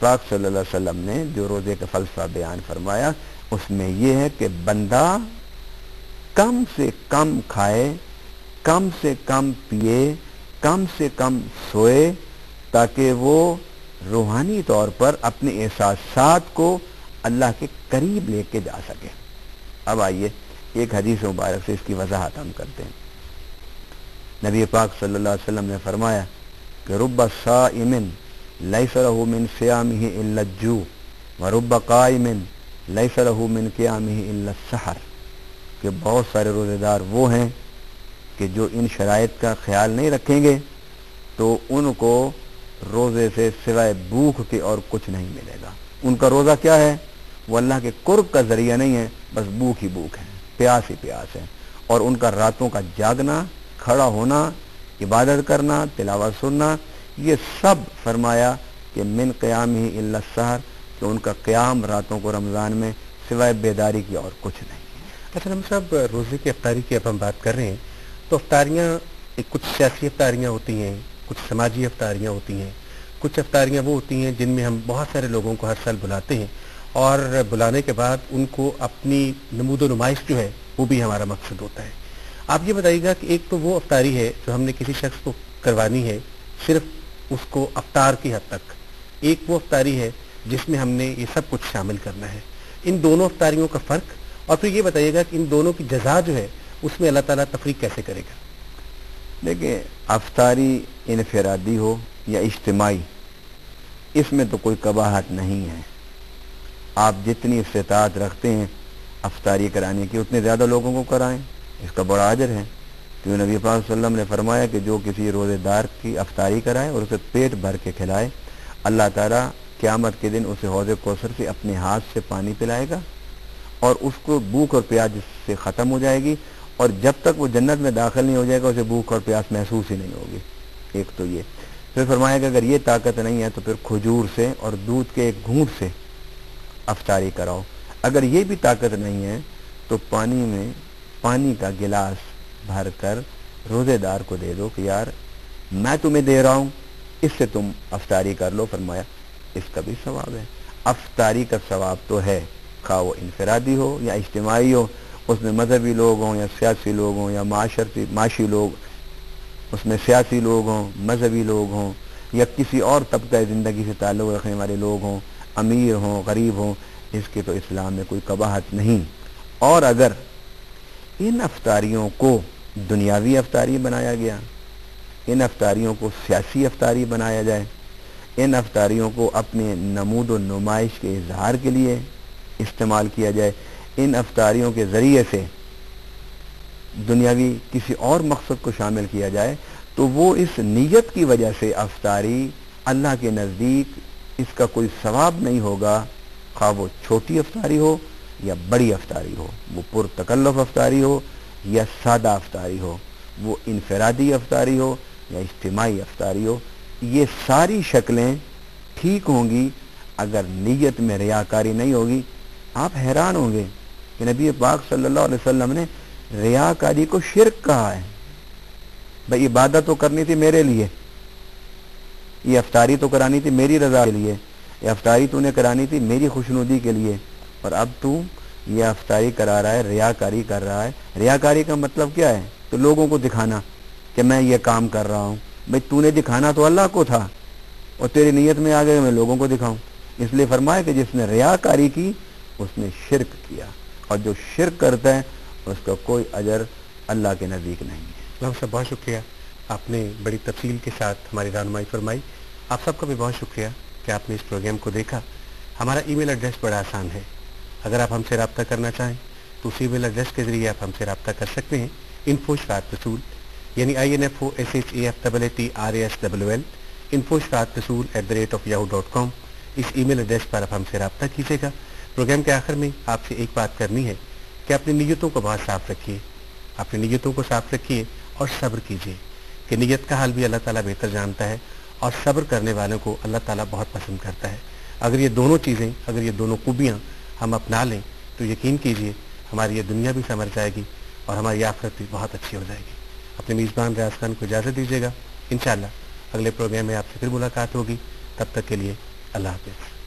پاک صلی اللہ علیہ وسلم نے جو روزے کا فلسفہ بیان فرمایا اس میں یہ ہے کہ بندہ کم سے کم کھائے، کم سے کم پیے، کم سے کم سوئے، تاکہ وہ روحانی طور پر اپنے احساسات کو اللہ کے قریب لے کے جا سکے۔ اب آئیے ایک حدیث مبارک سے اس کی وضاحت ہم کرتے ہیں۔ نبی پاک صلی اللہ علیہ وسلم نے فرمایا کہ رب صائم لیس لہ من صیامہ الا الجوع ورب قائم لیس لہ من قیامہ الا السحر، کہ بہت سارے روزے دار وہ ہیں کہ جو ان شرائط کا خیال نہیں رکھیں گے تو ان کو روزے سے سوائے بھوک کے اور کچھ نہیں ملے گا۔ ان کا روزہ کیا ہے؟ وہ اللہ کے قرب کا ذریعہ نہیں ہے، بس بھوک ہی بھوک ہے، پیاس ہی پیاس ہے۔ اور ان کا راتوں کا جاگنا، کھڑا ہونا، عبادت کرنا، تلاوت سننا، یہ سب فرمایا کہ من قیام ہی الا السحر، کہ ان کا قیام راتوں کو رمضان میں سوائے بیداری کی اور کچھ نہیں۔ اچھا ہم صاحب، روزے کی افطاری کی اب ہم بات کر رہے ہیں تو افطاریاں کچھ سیاسی افطاریاں ہوتی ہیں، کچھ سماجی افطاریاں ہوتی ہیں، کچھ افطاریاں وہ ہوتی ہیں جن میں ہم بہت سارے لوگوں کو ہر سال بلاتے ہیں اور بلانے کے بعد ان کو اپنی نمود و نمائش جو ہے وہ بھی ہمارا مقصد ہوتا ہے۔ آپ یہ بتائیے گا کہ ایک تو وہ افطاری ہے جو ہم نے کسی شخص کو کروانی ہے صرف اس کو افطار کی حد تک، ایک وہ افطاری ہے جس میں ہم نے یہ سب کچھ شامل کرنا ہے۔ ان دونوں افطاریوں کا فرق، اور پھر یہ بتائیے گا کہ ان دونوں کی جزا جو ہے اس میں اللہ تعالیٰ تفریق کیسے کرے گا؟ دیکھیں، افطاری انفرادی ہو یا اجتماعی، اس میں تو کوئی قباحت نہیں ہے۔ آپ جتنی استطاعت رکھتے ہیں افطاری کرانے کی اتنے زیادہ لوگوں کو کرائیں، اس کا بڑا اجر ہے۔ کیوں نبی پاک صلی اللہ علیہ وسلم نے فرمایا کہ جو کسی روزے دار کی افطاری کرائے اور اسے پیٹ بھر کے کھلائے، اللہ تعالیٰ قیامت کے دن اسے حوض کوثر سے اپنے ہاتھ سے پانی پلائے گا اور اس کو بھوک اور پیاس سے ختم ہو جائے گی، اور جب تک وہ جنت میں داخل نہیں ہو جائے گا اسے بھوک اور پیاس محسوس ہی نہیں ہوگی۔ ایک تو یہ، پھر فرمایا کہ اگر یہ طاقت نہیں ہے تو پھر کھجور سے اور دودھ کے ایک گھونٹ سے افطاری کراؤ۔ اگر یہ بھی طاقت نہیں ہے تو پانی میں پانی کا گلاس بھر کر روزے دار کو دے دو کہ یار میں تمہیں دے رہا ہوں، اس سے تم افطاری کر لو۔ فرمایا اس کا بھی ثواب ہے۔ افطاری کا ثواب تو ہے، خواہ وہ انفرادی ہو یا اجتماعی ہو، اس میں مذہبی لوگ ہوں یا سیاسی لوگ ہوں یا معاشی لوگ، اس میں سیاسی لوگ ہوں، مذہبی لوگ ہوں یا کسی اور طبقہ زندگی سے تعلق رکھنے والے لوگ ہوں، امیر ہوں، غریب ہوں، اس کی تو اسلام میں کوئی قباحت نہیں۔ اور اگر ان افطاریوں کو دنیاوی افطاری بنایا گیا، ان افطاریوں کو سیاسی افطاری بنایا جائے، ان افطاریوں کو اپنے نمود و نمائش کے اظہار کے لیے استعمال کیا جائے، ان افطاریوں کے ذریعے سے دنیاوی کسی اور مقصد کو شامل کیا جائے، تو وہ اس نیت کی وجہ سے افطاری اللہ کے نزدیک اس کا کوئی ثواب نہیں ہوگا، خواہ وہ چھوٹی افطاری ہو یا بڑی افطاری ہو، وہ پرتکلف افطاری ہو یا سادہ افطاری ہو، وہ انفرادی افطاری ہو یا اجتماعی افطاری ہو۔ یہ ساری شکلیں ٹھیک ہوں گی اگر نیت میں ریاکاری نہیں ہوگی۔ آپ حیران ہوں گے کہ نبی پاک صلی اللہ علیہ وسلم نے ریاکاری کو شرک کہا ہے۔ بھئی عبادت تو کرنی تھی میرے لیے، یہ افطاری تو کرانی تھی میری رضا کے لیے، یہ افطاری تو نے کرانی تھی میری خوشنودی کے لیے، اور اب تو یہ افطاری کرا رہا ہے، ریاکاری کر رہا ہے۔ ریاکاری کا مطلب کیا ہے؟ تو لوگوں کو دکھانا کہ میں یہ کام کر رہا ہوں۔ بھئی تو نے دکھانا تو اللہ کو تھا، اور تیری نیت میں آ گئے میں لوگوں کو دکھاؤں۔ اس لیے فرمایا کہ جس نے ریاکاری کی اس نے شرک کیا، اور جو شرک کرتا ہے اس کا کوئی اجر اللہ کے نزدیک نہیں ہے۔ اللہ صاحب بہت شکریہ، آپ نے بڑی تفصیل کے ساتھ ہماری رہنمائی فرمائی۔ آپ سب کا بھی بہت شکریہ کہ آپ نے اس پروگرام کو دیکھا۔ ہمارا ای میل ایڈریس بڑا آسان ہے، اگر آپ ہم سے رابطہ کرنا چاہیں تو اسی ای میل ایڈریس کے ذریعے آپ ہم سے رابطہ کر سکتے ہیں، info@rasul یعنی INFOSHAFTRASUL info@rasul@yahoo.com۔ اس ای میل ایڈریس پر آپ ہم سے رابطہ کیجیے گا۔ پروگرام کے آخر میں آپ سے ایک بات کرنی ہے کہ اپنی نیتوں کو بہت صاف رکھیے، اپنی نیتوں کو صاف رکھیے اور صبر کیجیے، کہ نیت کا حال بھی اللہ تعالیٰ بہتر جانتا ہے، اور صبر کرنے والوں کو اللہ تعالیٰ بہت پسند کرتا ہے۔ اگر یہ دونوں چیزیں، اگر یہ دونوں خوبیاں ہم اپنا لیں تو یقین کیجیے ہماری یہ دنیا بھی سنور جائے گی اور ہماری آخرت بھی بہت اچھی ہو جائے گی۔ اپنے میزبان ریاض خان کو اجازت دیجیے گا، انشاءاللہ اگلے پروگرام میں آپ سے پھر ملاقات ہوگی، تب تک کے لیے اللہ حافظ.